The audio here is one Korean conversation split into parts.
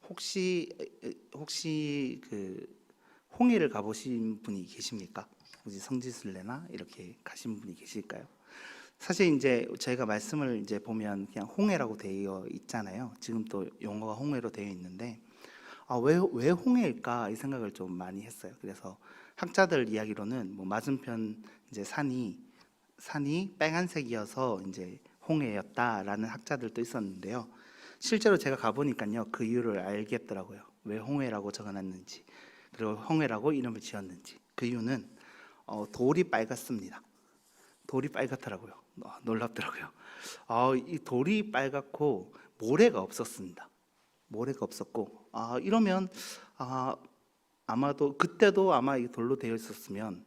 혹시 그 홍해를 가보신 분이 계십니까? 혹시 성지순례나 이렇게 가신 분이 계실까요? 사실 이제 저희가 말씀을 이제 보면 그냥 홍해라고 되어 있잖아요. 지금 또 용어가 홍해로 되어 있는데 왜 홍해일까 이 생각을 좀 많이 했어요. 그래서 학자들 이야기로는 뭐 맞은편 이제 산이 빨간색이어서 이제 홍해였다라는 학자들도 있었는데요. 실제로 제가 가보니까요, 그 이유를 알겠더라고요. 왜 홍해라고 적어놨는지, 그리고 홍해라고 이름을 지었는지. 그 이유는 돌이 빨갛습니다. 돌이 빨갛더라고요. 놀랍더라고요. 이 돌이 빨갛고 모래가 없었습니다. 모래가 없었고, 이러면 아마도 그때도 아마 이 돌로 되어 있었으면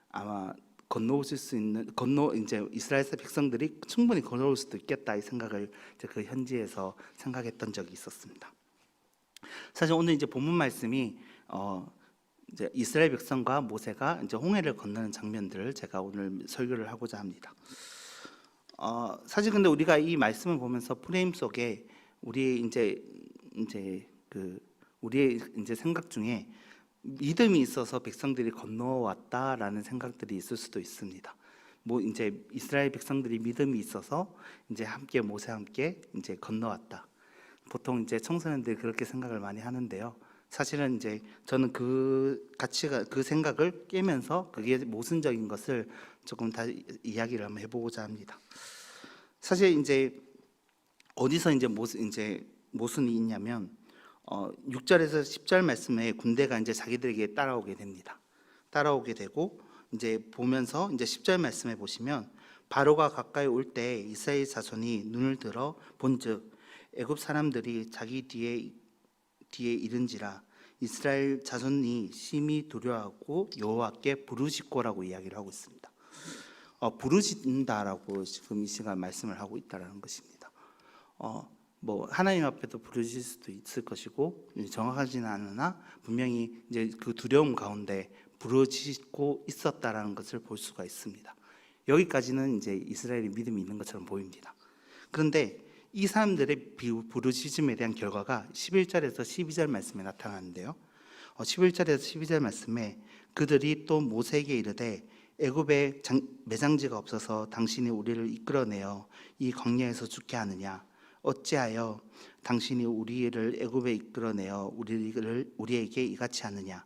아마 건너오실 수 있는 이제 이스라엘 백성들이 충분히 건너올 수도 있겠다 이 생각을 이제 그 현지에서 생각했던 적이 있었습니다. 사실 오늘 이제 본문 말씀이 이제 이스라엘 백성과 모세가 이제 홍해를 건너는 장면들을 제가 오늘 설교를 하고자 합니다. 사실 근데 우리가 이 말씀을 보면서 프레임 속에 우리의 우리의 이제 생각 중에 믿음이 있어서 백성들이 건너왔다라는 생각들이 있을 수도 있습니다. 뭐 이제 이스라엘 백성들이 믿음이 있어서 이제 함께 모세와 함께 이제 건너왔다. 보통 이제 청소년들이 그렇게 생각을 많이 하는데요. 사실은 이제 저는 그 가치가 그 생각을 깨면서 그게 모순적인 것을 조금 다 이야기를 한번 해보고자 합니다. 사실 이제 어디서 이제 모순이 있냐면 6절에서 10절 말씀에 군대가 이제 자기들에게 따라오게 됩니다. 따라오게 되고 이제 보면서 이제 10절 말씀에 보시면 바로가 가까이 올 때 이스라엘 자손이 눈을 들어 본즉 애굽 사람들이 자기 뒤에 이른지라 이스라엘 자손이 심히 두려워하고 여호와께 부르짖고라고 이야기를 하고 있습니다. 부르짖는다라고 지금 이 시간 말씀을 하고 있다라는 것입니다. 뭐 하나님 앞에도 부르실 수도 있을 것이고 정확하지는 않으나 분명히 이제 그 두려움 가운데 부르짖고 있었다라는 것을 볼 수가 있습니다. 여기까지는 이제 이스라엘이 믿음이 있는 것처럼 보입니다. 그런데 이 사람들의 부르짖음에 대한 결과가 11절에서 12절 말씀에 나타나는데요. 11절에서 12절 말씀에 그들이 또 모세에게 이르되 애굽에 매장지가 없어서 당신이 우리를 이끌어내어 이 광야에서 죽게 하느냐 어찌하여 당신이 우리를 애굽에 이끌어내어 우리에게 이같이 하느냐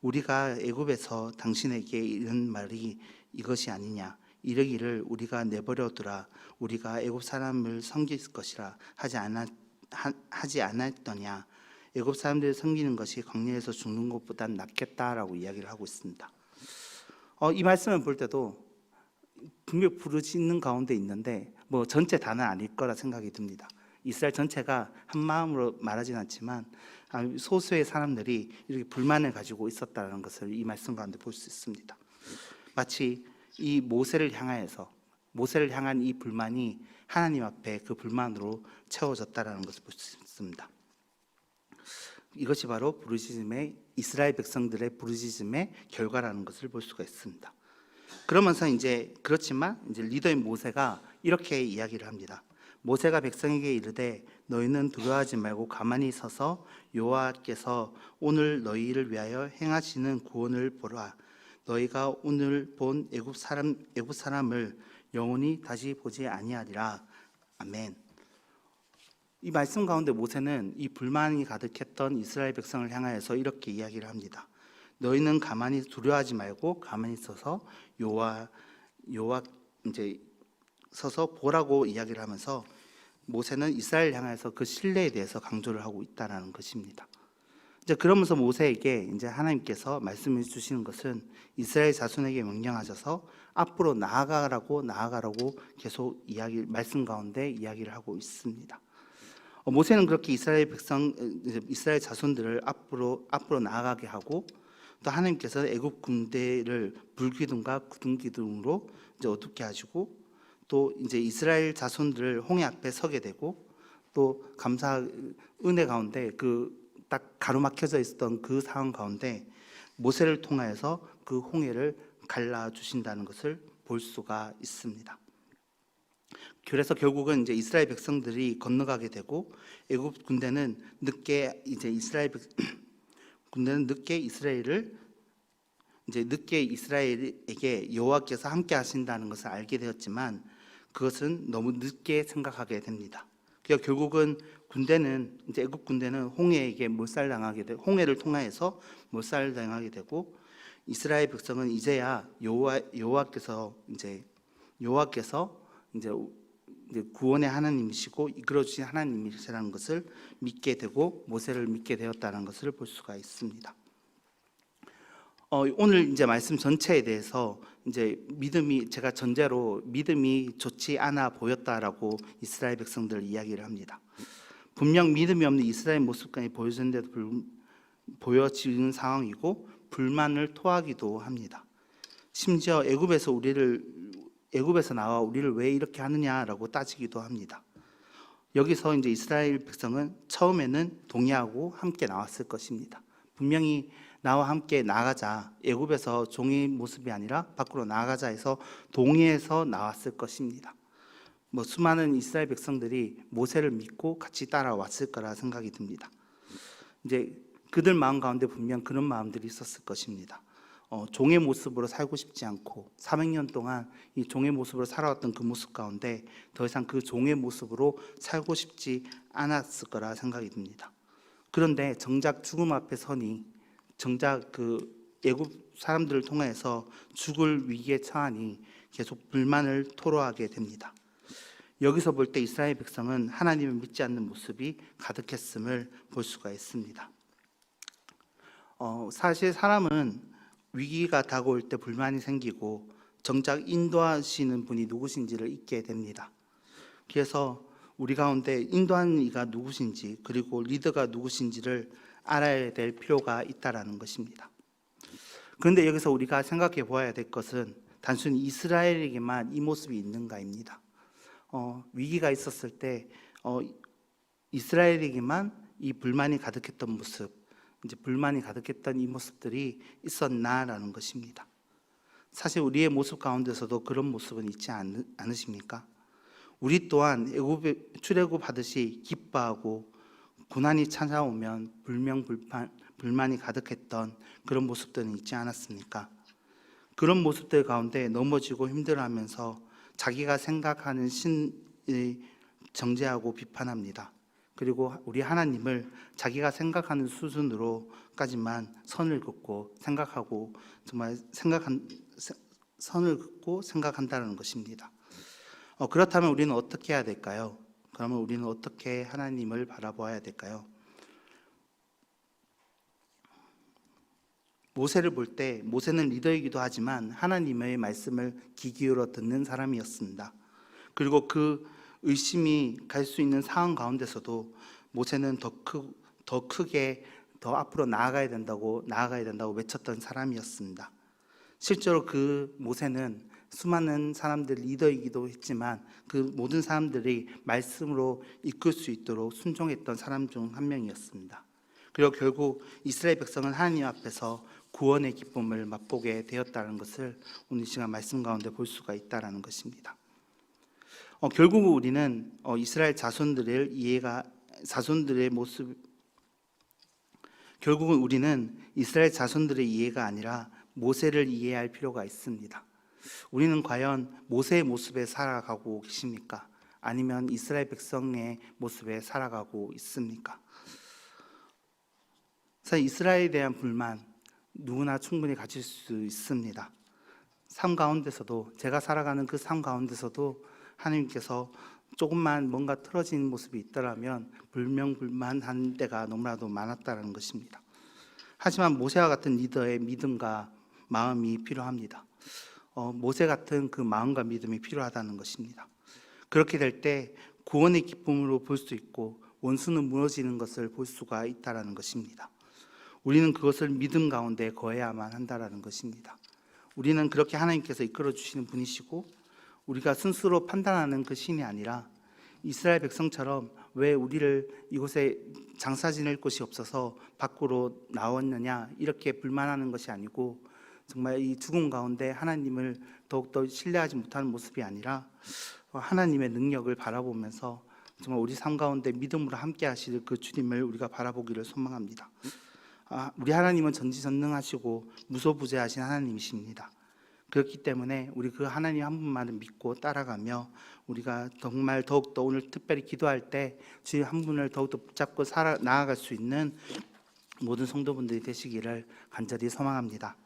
우리가 애굽에서 당신에게 이른 말이 이것이 아니냐 이르기를 우리가 내버려두라 우리가 애굽 사람을 섬길 것이라 하지 않았더냐 애굽 사람들을 섬기는 것이 광야에서 죽는 것보단 낫겠다라고 이야기를 하고 있습니다. 이 말씀을 볼 때도 분명 부르짖는 가운데 있는데 뭐 전체 다는 아닐 거라 생각이 듭니다. 이스라엘 전체가 한 마음으로 말하진 않지만 소수의 사람들이 이렇게 불만을 가지고 있었다는 것을 이 말씀 가운데 볼 수 있습니다. 마치 이 모세를 향한 이 불만이 하나님 앞에 그 불만으로 채워졌다는 것을 볼 수 있습니다. 이것이 바로 이스라엘 백성들의 부르짖음의 결과라는 것을 볼 수가 있습니다. 그러면서 그렇지만 리더인 모세가 이렇게 이야기를 합니다. 모세가 백성에게 이르되 너희는 두려워하지 말고 가만히 서서 여호와께서 오늘 너희를 위하여 행하시는 구원을 보라. 너희가 오늘 본 애굽 사람을 영원히 다시 보지 아니하리라. 아멘. 이 말씀 가운데 모세는 이 불만이 가득했던 이스라엘 백성을 향하여서 이렇게 이야기를 합니다. 너희는 가만히 두려워하지 말고 가만히 서서 여호와 서서 보라고 이야기를 하면서 모세는 이스라엘 향해서 그 신뢰에 대해서 강조를 하고 있다는 것입니다. 이제 그러면서 모세에게 이제 하나님께서 말씀해 주시는 것은 이스라엘 자손에게 명령하셔서 앞으로 나아가라고 계속 말씀 가운데 이야기를 하고 있습니다. 모세는 그렇게 이스라엘 자손들을 앞으로 나아가게 하고 또 하나님께서 애굽 군대를 불기둥과 구둥기둥으로 이제 어둡게 하시고 또 이제 이스라엘 자손들을 홍해 앞에 서게 되고 또 은혜 가운데 그 딱 가로막혀져 있었던 그 상황 가운데 모세를 통하여서 그 홍해를 갈라 주신다는 것을 볼 수가 있습니다. 그래서 결국은 이제 이스라엘 백성들이 건너가게 되고 애굽 군대는 늦게 이제 군대는 늦게 이스라엘에게 여호와께서 함께 하신다는 것을 알게 되었지만 그것은 너무 늦게 생각하게 됩니다. 그러니까 결국은 이제 애굽 군대는 홍해를 통하여서 몰살당하게 되고 이스라엘 백성은 이제야 여호와께서 구원의 하나님이시고 이끌어 주신 하나님이시라는 것을 믿게 되고 모세를 믿게 되었다는 것을 볼 수가 있습니다. 오늘 이제 말씀 전체에 대해서 이제 제가 전제로 믿음이 좋지 않아 보였다라고 이스라엘 백성들 이야기를 합니다. 분명 믿음이 없는 이스라엘 모습까지 보여지는 상황이고 불만을 토하기도 합니다. 심지어 애굽에서 나와 우리를 왜 이렇게 하느냐라고 따지기도 합니다. 여기서 이제 이스라엘 백성은 처음에는 동의하고 함께 나왔을 것입니다. 분명히 나와 함께 나가자, 애굽에서 종의 모습이 아니라 밖으로 나가자 해서 동의해서 나왔을 것입니다. 수많은 이스라엘 백성들이 모세를 믿고 같이 따라왔을 거라 생각이 듭니다. 이제 그들 마음 가운데 분명 그런 마음들이 있었을 것입니다. 종의 모습으로 살고 싶지 않고 400년 동안 이 종의 모습으로 살아왔던 그 모습 가운데 더 이상 그 종의 모습으로 살고 싶지 않았을 거라 생각이 듭니다. 그런데 정작 죽음 앞에 서니 정작 그 애굽 사람들을 통해서 죽을 위기에 처하니 계속 불만을 토로하게 됩니다. 여기서 볼 때 이스라엘 백성은 하나님을 믿지 않는 모습이 가득했음을 볼 수가 있습니다. 사실 사람은 위기가 다가올 때 불만이 생기고 정작 인도하시는 분이 누구신지를 잊게 됩니다. 그래서 우리 가운데 인도하는 이가 누구신지 그리고 리더가 누구신지를 알아야 될 필요가 있다라는 것입니다. 그런데 여기서 우리가 생각해 보아야 될 것은 단순히 이스라엘에게만 이 모습이 있는가입니다. 위기가 있었을 때 이스라엘에게만 이 불만이 가득했던 모습, 이제 불만이 가득했던 이 모습들이 있었나라는 것입니다. 사실 우리의 모습 가운데서도 그런 모습은 있지 않으십니까? 우리 또한 출애굽 하듯이 기뻐하고 고난이 찾아오면 불만이 가득했던 그런 모습들은 있지 않았습니까? 그런 모습들 가운데 넘어지고 힘들어하면서 자기가 생각하는 신을 정죄하고 비판합니다. 그리고 우리 하나님을 자기가 생각하는 수준으로까지만 선을 긋고 생각한다는 것입니다. 그렇다면 우리는 어떻게 해야 될까요? 그러면 우리는 어떻게 하나님을 바라보아야 될까요? 모세를 볼 때 모세는 리더이기도 하지만 하나님의 말씀을 귀 기울여 듣는 사람이었습니다. 그리고 그 의심이 갈 수 있는 상황 가운데서도 모세는 더 크게 더 앞으로 나아가야 된다고 외쳤던 사람이었습니다. 실제로 그 모세는 수많은 사람들 리더이기도 했지만 그 모든 사람들이 말씀으로 이끌 수 있도록 순종했던 사람 중 한 명이었습니다. 그리고 결국 이스라엘 백성은 하나님 앞에서 구원의 기쁨을 맛보게 되었다는 것을 오늘 시간 말씀 가운데 볼 수가 있다는 것입니다. 결국 우리는 이스라엘 자손들의 이해가 아니라 모세를 이해할 필요가 있습니다. 우리는 과연 모세의 모습에 살아가고 계십니까? 아니면 이스라엘 백성의 모습에 살아가고 있습니까? 사실 이스라엘에 대한 불만 누구나 충분히 가질 수 있습니다. 삶 가운데서도 제가 살아가는 그 삶 가운데서도 하나님께서 조금만 뭔가 틀어진 모습이 있더라면 불명불만한 때가 너무나도 많았다는 것입니다. 하지만 모세와 같은 리더의 믿음과 마음이 필요합니다. 모세 같은 그 마음과 믿음이 필요하다는 것입니다. 그렇게 될 때 구원의 기쁨으로 볼 수 있고 원수는 무너지는 것을 볼 수가 있다는 것입니다. 우리는 그것을 믿음 가운데 거해야만 한다는 것입니다. 우리는 그렇게 하나님께서 이끌어 주시는 분이시고 우리가 스스로 판단하는 그 신이 아니라 이스라엘 백성처럼 왜 우리를 이곳에 장사 지낼 곳이 없어서 밖으로 나왔느냐 이렇게 불만하는 것이 아니고 정말 이 죽음 가운데 하나님을 더욱더 신뢰하지 못하는 모습이 아니라 하나님의 능력을 바라보면서 정말 우리 삶 가운데 믿음으로 함께 하실 그 주님을 우리가 바라보기를 소망합니다. 우리 하나님은 전지전능하시고 무소부재하신 하나님이십니다. 그렇기 때문에 우리 그 하나님 한 분만을 믿고 따라가며 우리가 정말 더욱더 오늘 특별히 기도할 때 주님 한 분을 더욱더 붙잡고 나아갈 수 있는 모든 성도분들이 되시기를 간절히 소망합니다.